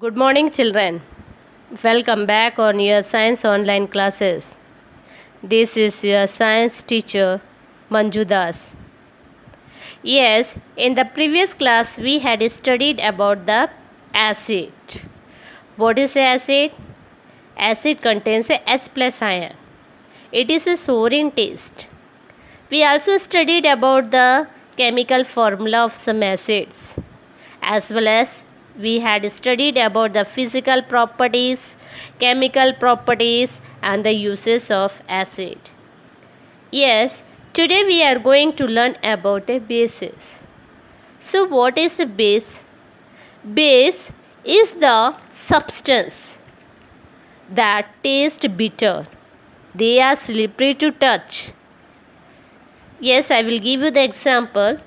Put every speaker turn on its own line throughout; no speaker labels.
Good morning, children. Welcome back on your science online classes. This is your science teacher, Manju Das. Yes, in the previous class, we had studied about the acid. What is acid? Acid contains a H plus ion. It is a sour in taste. We also studied about the chemical formula of some acids, as well as we had studied about the physical properties, chemical properties, and the uses of acid. Yes, today we are going to learn about a bases. So, what is a base? Base is the substance that taste bitter. They are slippery to touch. Yes, I will give you the example,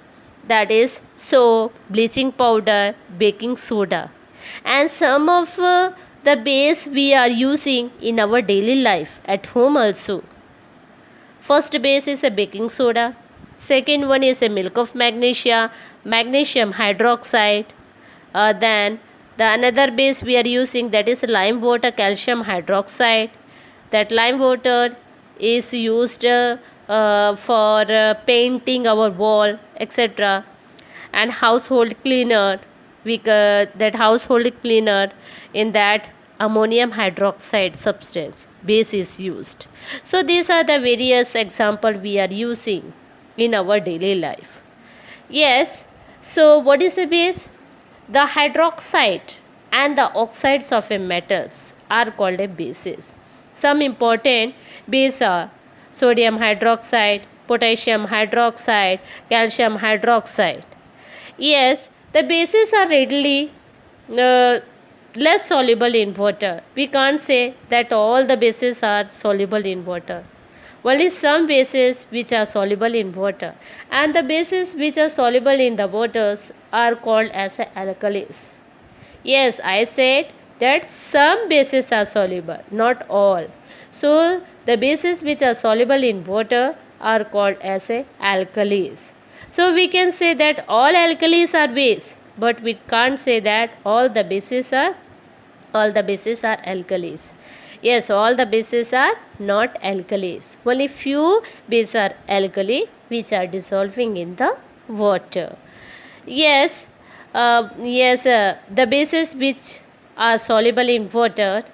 that is soap, bleaching powder, baking soda, and some of the base we are using in our daily life at home also. First base is a baking soda, second one is a milk of magnesia, magnesium hydroxide. Then the another base we are using, that is lime water, calcium hydroxide. That lime water is used for painting our wall, etc. And household cleaner, that household cleaner, in that ammonium hydroxide substance base is used. So these are the various example we are using in our daily life. Yes, so what is a base? The hydroxide and the oxides of a metals are called a bases. Some important bases are sodium hydroxide, potassium hydroxide, calcium hydroxide. Yes, the bases are readily less soluble in water. We can't say that all the bases are soluble in water. Only some bases which are soluble in water, and the bases which are soluble in the waters are called as alkalis. Yes, I said that some bases are soluble, not all. So the bases which are soluble in water are called as alkalis. So we can say that all alkalis are base, but we can't say that all the bases are alkalis. Yes, all the bases are not alkalis. Only few bases are alkali which are dissolving in the water. Yes, the bases which are soluble in water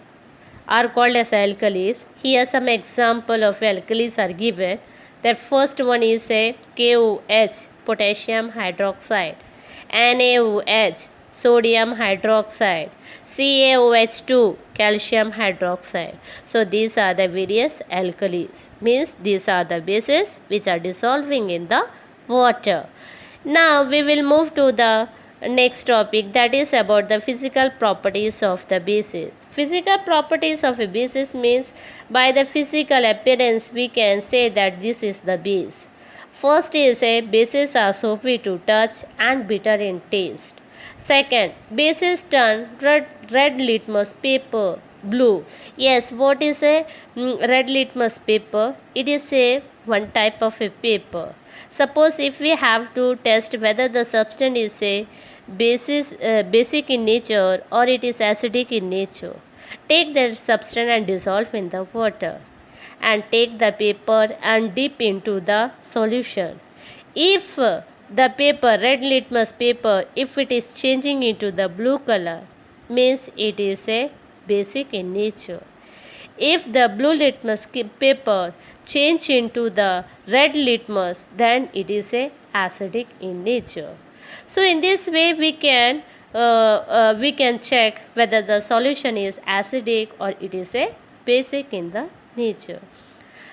are called as alkalis. Here some example of alkalis are given. The first one is a KOH, potassium hydroxide, NaOH, sodium hydroxide, CaOH2, calcium hydroxide. So these are the various alkalis. Means these are the bases which are dissolving in the water. Now we will move to the next topic, that is about the physical properties of the bases. Physical properties of a basis means by the physical appearance we can say that this is the base. First is a bases are soapy to touch and bitter in taste. Second, bases turn red litmus paper blue. Yes, what is a red litmus paper? It is a one type of a paper. Suppose if we have to test whether the substance is a basic in nature or it is acidic in nature, take the substance and dissolve in the water, and take the paper and dip into the solution. If the paper, red litmus paper, if it is changing into the blue color, means it is a basic in nature. If the blue litmus paper change into the red litmus, then it is a acidic in nature. So in this way we can check whether the solution is acidic or it is a basic in the nature.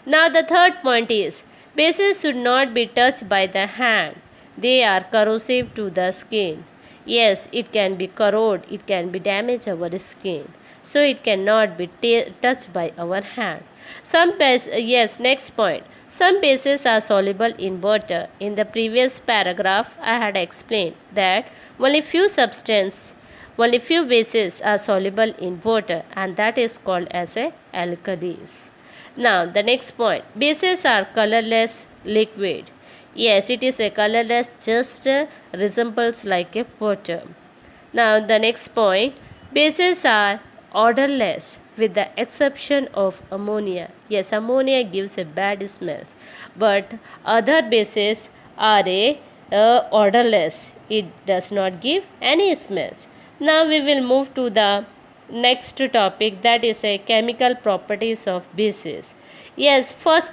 Now the third point is, bases should not be touched by the hand. They are corrosive to the skin. Yes, it can be corrode, it can be damage our skin. So it cannot be touched by our hand. Next point. Some bases are soluble in water. In the previous paragraph, I had explained that only few bases are soluble in water, and that is called as alkalis. Now the next point. Bases are colorless liquid. Yes, it is a colorless, just resembles like a water. Now the next point. Bases are odorless with the exception of ammonia. Yes, ammonia gives a bad smell, but other bases are odorless. It does not give any smells. Now we will move to the next topic, that is a chemical properties of bases. Yes, first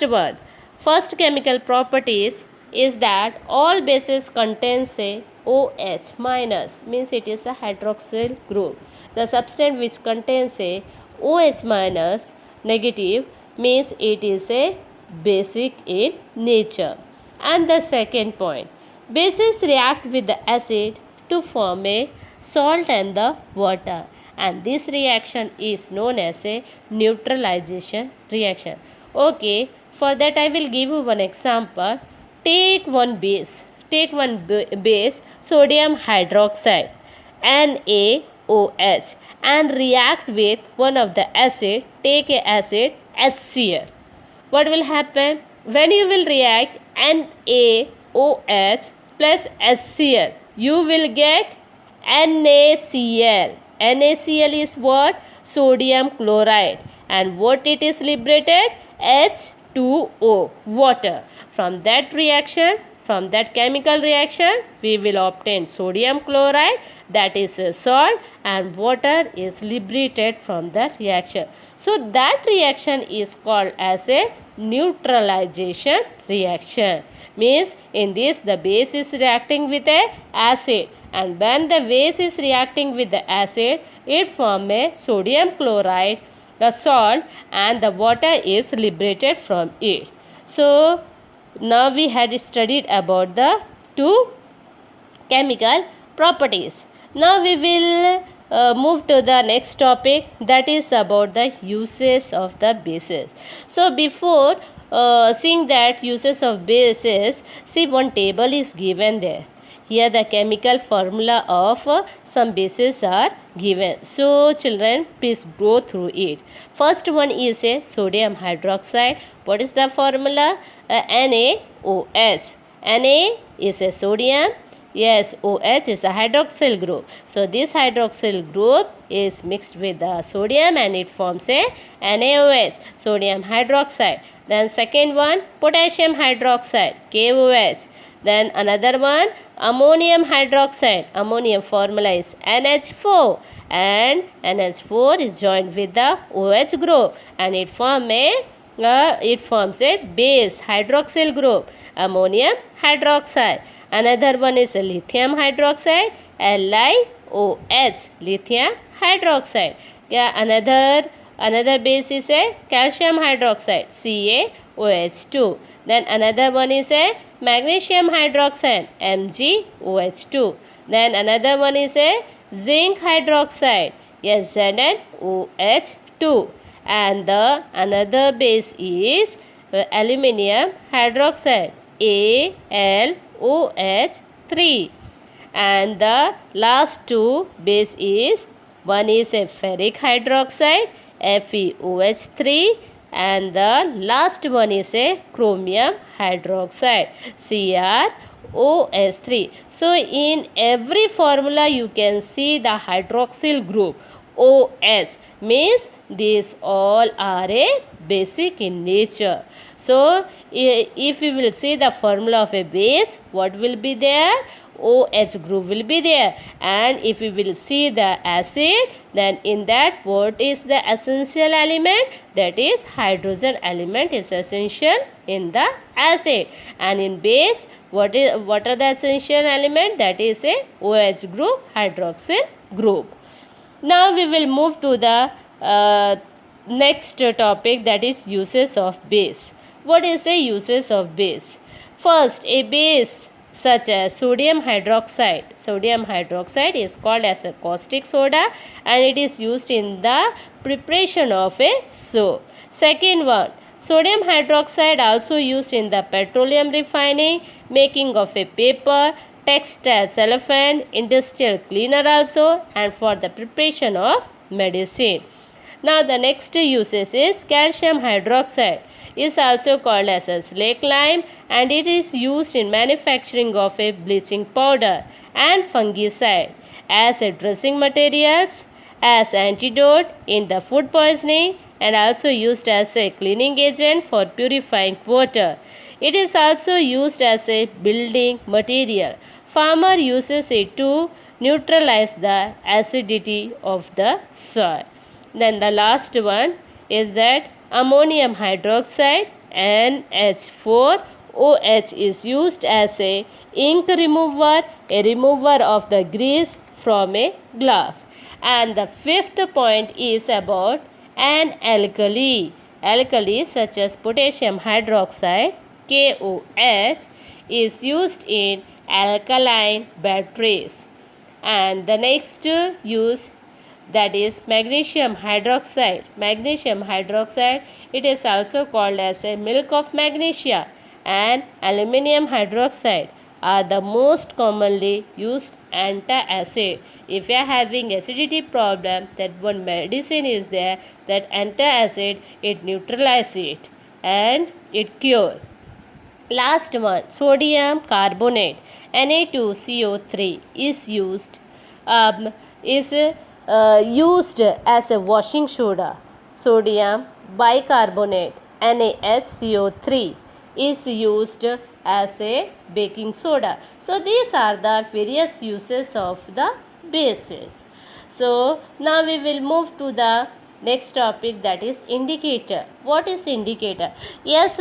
chemical properties is that all bases contains a OH minus, means it is a hydroxyl group. The substance which contains a OH minus negative means it is a basic in nature. And the second point, bases react with the acid to form a salt and the water, and this reaction is known as a neutralization reaction. Okay, for that I will give you one example. Take one base sodium hydroxide NaOH and react with one of the acid, take a acid HCl. What will happen? When you will react NaOH plus HCl, you will get NaCl. NaCl is what? Sodium chloride. And what it is liberated? H2O, water. From that reaction, from that chemical reaction, we will obtain sodium chloride, that is a salt, and water is liberated from the reaction. So that reaction is called as a neutralization reaction. Means in this the base is reacting with a acid, and when the base is reacting with the acid, it forms a sodium chloride, the salt, and the water is liberated from it. So now we had studied about the two chemical properties. Now we will move to the next topic, that is about the uses of the bases. So before seeing that uses of bases, see one table is given there. Here the chemical formula of some bases are given. So children, please go through it. First one is a sodium hydroxide. What is the formula? NaOH. Na is a sodium. Yes, OH is a hydroxyl group. So this hydroxyl group is mixed with the sodium and it forms a NaOH, sodium hydroxide. Then second one, potassium hydroxide, KOH. Then another one, ammonium hydroxide. Ammonium formula is NH4, and NH4 is joined with the OH group and it forms a base hydroxyl group, ammonium hydroxide. Another one is lithium hydroxide, LiOH, lithium hydroxide. Yeah, another base is a calcium hydroxide, CaOH2. Then another one is a magnesium hydroxide, MgOH2. Then another one is a zinc hydroxide, ZnOH2. And the another base is aluminium hydroxide, AlOH3. And the last two base is, one is a ferric hydroxide, FeOH3, and the last one is a chromium hydroxide, CrOH3. So in every formula you can see the hydroxyl group OH, means these all are a basic in nature. So if we will see the formula of a base, what will be there? OH group will be there. And if we will see the acid, then in that what is the essential element? That is hydrogen element is essential in the acid. And in base, what are the essential element? That is a OH group, hydroxyl group. Now we will move to the next topic, that is uses of base. What is the uses of base? First, a base such as sodium hydroxide. Sodium hydroxide is called as a caustic soda and it is used in the preparation of a soap. Second one, sodium hydroxide also used in the petroleum refining, making of a paper, textile cellophane, industrial cleaner also, and for the preparation of medicine. Now the next uses is calcium hydroxide is also called as a slake lime and it is used in manufacturing of a bleaching powder and fungicide, as a dressing materials, as antidote in the food poisoning and also used as a cleaning agent for purifying water. It is also used as a building material. Farmer uses it to neutralize the acidity of the soil. Then the last one is that ammonium hydroxide NH4OH is used as a ink remover, a remover of the grease from a glass. And the fifth point is about an alkali. Alkali such as potassium hydroxide KOH is used in alkaline batteries. And the next use, that is magnesium hydroxide. Magnesium hydroxide, it is also called as a milk of magnesia, and aluminum hydroxide are the most commonly used antacid. If you are having acidity problem, that one medicine is there, that antacid, it neutralizes it and it cure. Last one, sodium carbonate Na2CO3 is used as a washing soda. Sodium bicarbonate NaHCO3 is used as a baking soda. So these are the various uses of the bases. So now we will move to the next topic, that is indicator. What is indicator? Yes,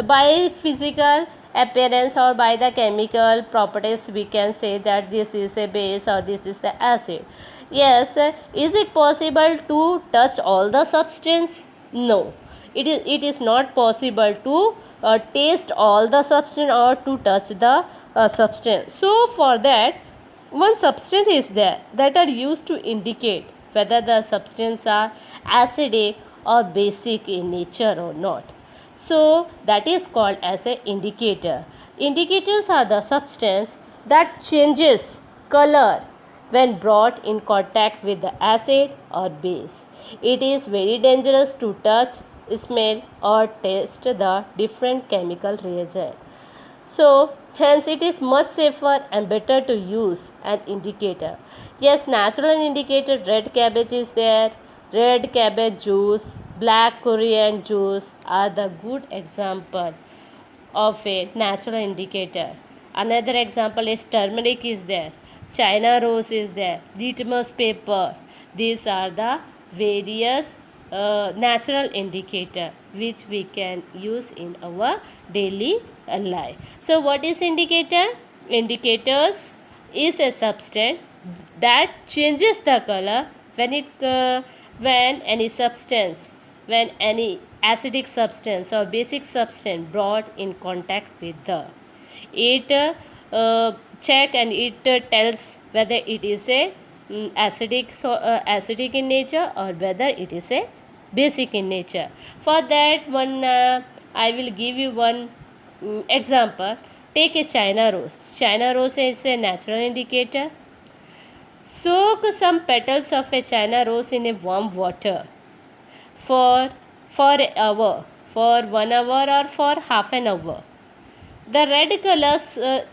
by physical appearance or by the chemical properties we can say that this is a base or this is the acid. Yes, is it possible to touch all the substance? No, it is not possible to taste all the substance or to touch the substance. So for that, one substance is there that are used to indicate whether the substance are acidic or basic in nature or not. So that is called as an indicator. Indicators are the substance that changes color when brought in contact with the acid or base. It is very dangerous to touch, smell or taste the different chemical reagent. So hence it is much safer and better to use an indicator. Yes, natural indicator, red cabbage is there, red cabbage juice, black coriander juice are the good example of a natural indicator. Another example is turmeric is there, China rose is there, litmus paper. These are the various natural indicator which we can use in our daily life. So what is indicator? Indicators is a substance that changes the color when any acidic substance or basic substance brought in contact with the, it check and it tells whether it is a acidic in nature or whether it is a basic in nature. For that one I will give you one example. Take a China rose. China rose is a natural indicator. Soak some petals of a China rose in a warm water for an hour, for 1 hour or for half an hour. The red color,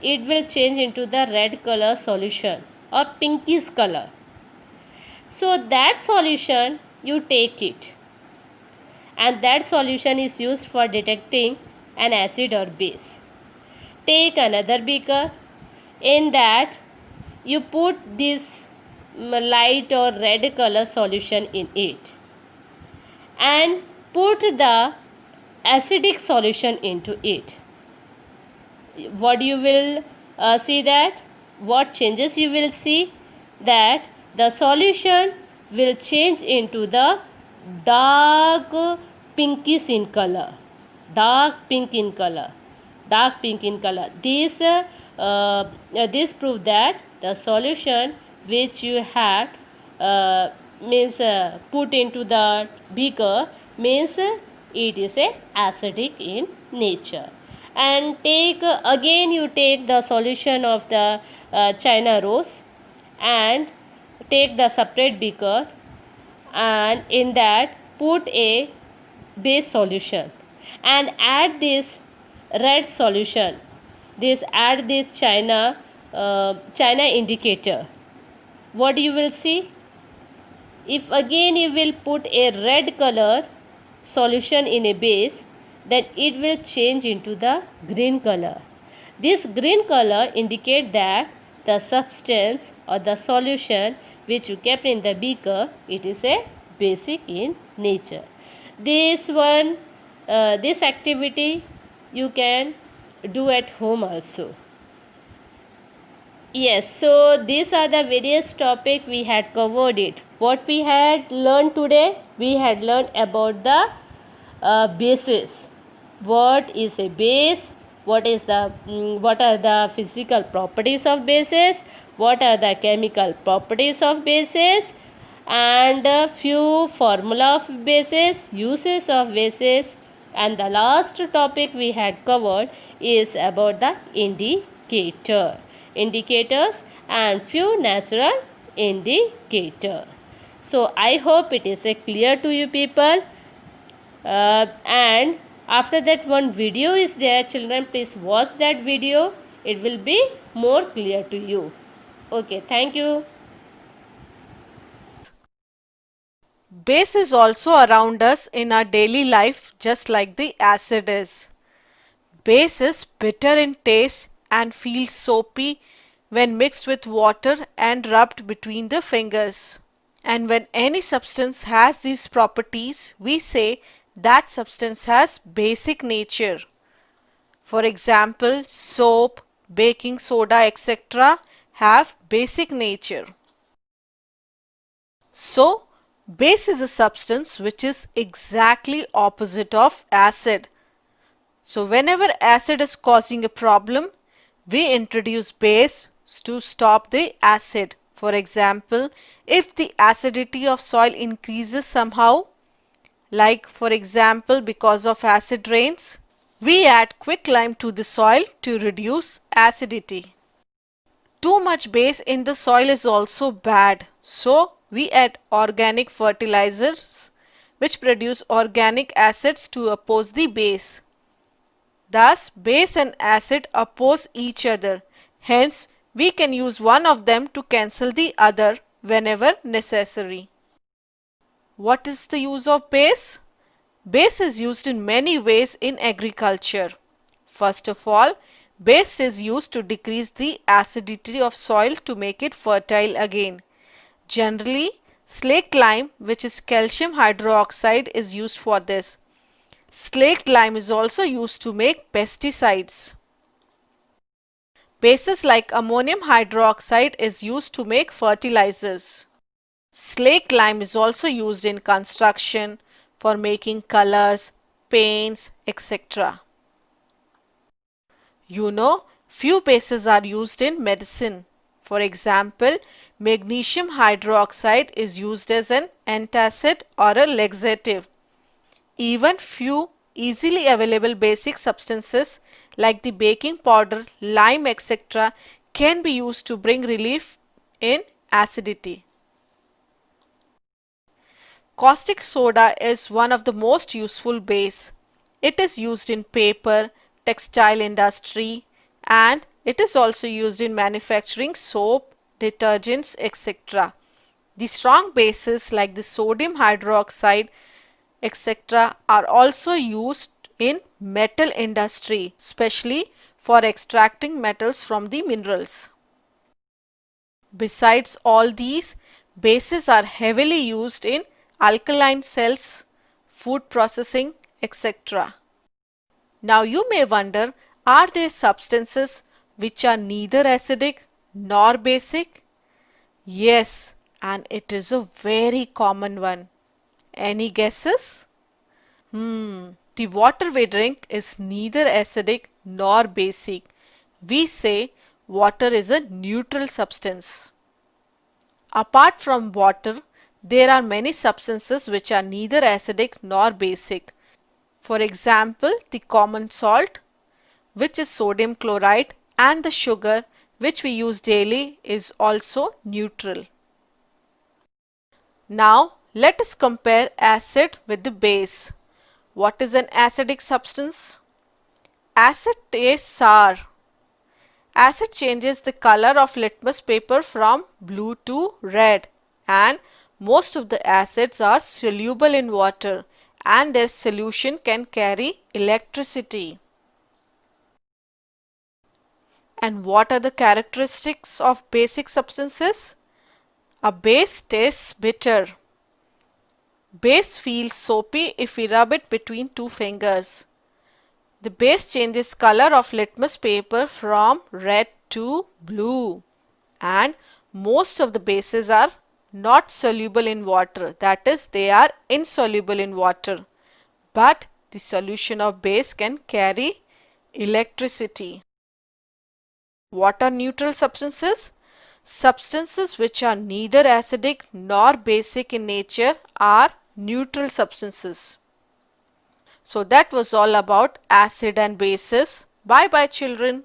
it will change into the red color solution or pinkish color. So that solution, you take it, and that solution is used for detecting an acid or base. Take another beaker. In that you put this light or red color solution in it and put the acidic solution into it. What you will see that, what changes you will see, that the solution will change into the dark pinkish in color, dark pink in color. This prove that the solution which you had put into the beaker means it is a acidic in nature. And again you take the solution of the China rose and take the separate beaker, and in that put a base solution and add this red solution, add this China indicator. What you will see? If again you will put a red color solution in a base, then it will change into the green color. This green color indicate that the substance or the solution which you kept in the beaker, it is a basic in nature. This activity you can do at home also. Yes, so these are the various topic we had covered it. What we had learned today, we had learned about the bases. What is a base? What are the physical properties of bases? What are the chemical properties of bases? And a few formula of bases, uses of bases, and the last topic we had covered is about the indicators and few natural indicator. So I hope it is clear to you people. And after that one video is there, children, please watch that video. It will be more clear to you. Okay, thank you.
Base is also around us in our daily life, just like the acid is. Base is bitter in taste and feels soapy when mixed with water and rubbed between the fingers. And when any substance has these properties, we say that substance has basic nature. For example, soap, baking soda, etc. have basic nature. So, base is a substance which is exactly opposite of acid. So, whenever acid is causing a problem, we introduce base to stop the acid. For example, if the acidity of soil increases somehow, like for example because of acid rains, we add quicklime to the soil to reduce acidity. Too much base in the soil is also bad, so we add organic fertilizers which produce organic acids to oppose the base. Thus, base and acid oppose each other. Hence, we can use one of them to cancel the other whenever necessary. What is the use of base? Base is used in many ways in agriculture. First of all, base is used to decrease the acidity of soil to make it fertile again. Generally, slaked lime, which is calcium hydroxide, is used for this. Slaked lime is also used to make pesticides. Bases like ammonium hydroxide is used to make fertilizers. Slaked lime is also used in construction for making colors, paints, etc. You know, few bases are used in medicine. For example, magnesium hydroxide is used as an antacid or a laxative. Even few easily available basic substances like the baking powder, lime, etc. can be used to bring relief in acidity. Caustic soda is one of the most useful base. It is used in paper, textile industry, and it is also used in manufacturing soap, detergents, etc. The strong bases like the sodium hydroxide, etc. are also used in metal industry, especially for extracting metals from the minerals. Besides all these, bases are heavily used in alkaline cells, food processing, etc. Now you may wonder, are there substances which are neither acidic nor basic? Yes, and it is a very common one. Any guesses? The water we drink is neither acidic nor basic. We say water is a neutral substance. Apart from water, there are many substances which are neither acidic nor basic. For example, the common salt, which is sodium chloride, and the sugar, which we use daily, is also neutral. Now, let us compare acid with the base. What is an acidic substance? Acid tastes sour. Acid changes the color of litmus paper from blue to red, and most of the acids are soluble in water and their solution can carry electricity. And what are the characteristics of basic substances? A base tastes bitter. Base feels soapy if we rub it between two fingers. The base changes color of litmus paper from red to blue. And most of the bases are not soluble in water, that is, they are insoluble in water. But the solution of base can carry electricity. What are neutral substances? Substances which are neither acidic nor basic in nature are neutral substances. So that was all about acid and bases. Bye bye children.